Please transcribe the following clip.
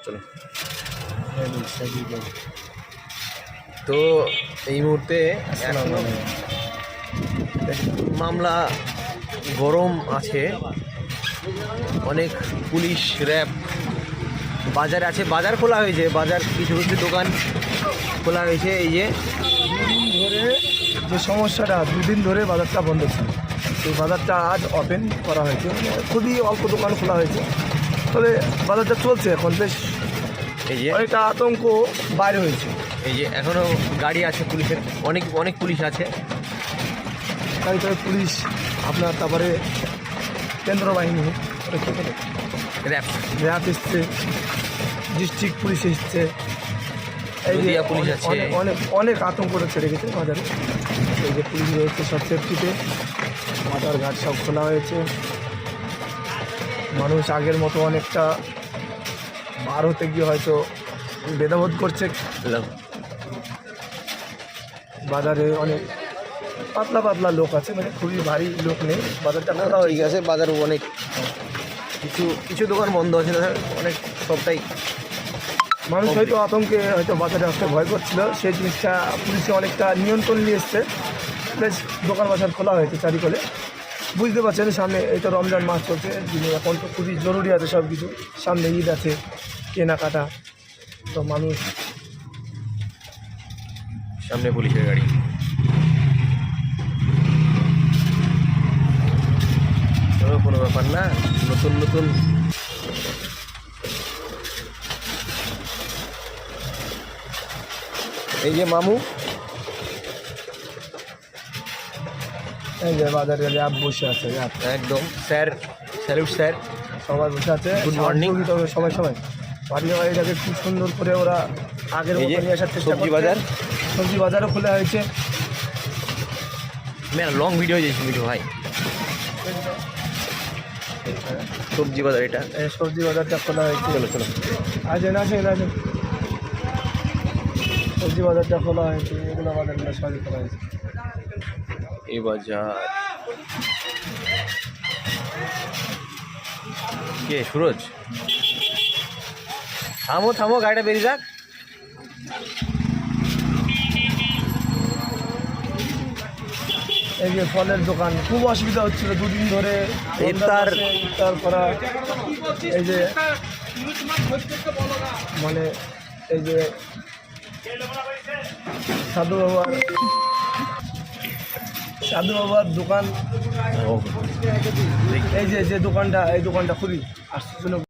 চলো। তো এই মুহূর্তে মামলা গরম আছে, অনেক পুলিশ র্যাব বাজারে আছে, বাজার খোলা হয়েছে, বাজার কিছু কিছু দোকান খোলা হয়েছে। এই যে দুদিন ধরে যে সমস্যাটা, দুদিন ধরে বাজারটা বন্ধ ছিল, সেই বাজারটা আজ ওপেন করা হয়েছে। খুবই অল্প দোকান খোলা হয়েছে, তবে বাজারটা চলছে এখন। বেশ এই যে অনেকটা আতঙ্ক বাইরে হয়েছে। এই যে এখনও গাড়ি আছে পুলিশের, অনেক অনেক পুলিশ আছে। তাই পুলিশ আপনার, তারপরে কেন্দ্র বাহিনী, র্যাব এসছে, ডিস্ট্রিক্ট পুলিশ এসছে, এই যে পুলিশ আছে, অনেক অনেক আতঙ্কটা ছেড়ে গেছে বাজারে। এই যে পুলিশ রয়েছে সব সেফটিতে, বাজার ঘাট সব খোলা হয়েছে। মানুষ আগের মতো অনেকটা বার হতে গিয়ে হয়তো ভেদাভেদ করছে। বাজারে অনেক পাতলা পাতলা লোক আছে, মানে খুবই ভারী লোক নেই। বাজারটা খোলা ঠিক আছে, বাজার অনেক কিছু কিছু দোকান বন্ধ আছে, অনেক সবটাই মানুষ হয়তো আতঙ্কে হয়তো বাজারে আসতে ভয় করছিল। সেই জিনিসটা পুলিশে অনেকটা নিয়ন্ত্রণ নিয়ে এসছে। বেশ দোকান বাজার খোলা হয়েছে চারিকলে। বুঝতে পারছেন সামনে এই তো রমজান মাস চলছে, এখন তো খুবই জরুরি আছে সব কিছু। সামনে ঈদ আছে, কেনাকাটা, তো মানুষ। সামনে পুলিশের গাড়ি। কোনো ব্যাপার না, নতুন নতুন এই যে মামু, এই যে বাজারে র্যাব বসে আছে, একদম স্যার, স্যালুট স্যার, সবাই বসে আছে। Good morning. সবাই সবাই বাড়িটাকে খুব সুন্দর করে ওরা আগের মতো নিয়ে আসার চেষ্টা করছে। সবজি বাজারও খোলা হয়েছে। লং ভিডিও হয়েছে ভিডিও ভাই। সবজি বাজার, এটা সবজি বাজারটা খোলা হয়েছে। চলো চলো, আসেন আসেন আসেন। সবজি বাজারটা খোলা হয়েছে, এগুলো বাজারগুলো সবই খোলা হয়েছে। এই বাজার কে? সুরজ, থামো থামো, গাড়িটা বেরিয়ে যাক। এই যে ফলের দোকান, খুব অসুবিধা হচ্ছিল দুদিন ধরে ইফতার করা। এই যে মানে এই যে সাধু বাবার দোকান, এই যে দোকানটা, এই দোকানটা খুবই আশ্চর্যজনক।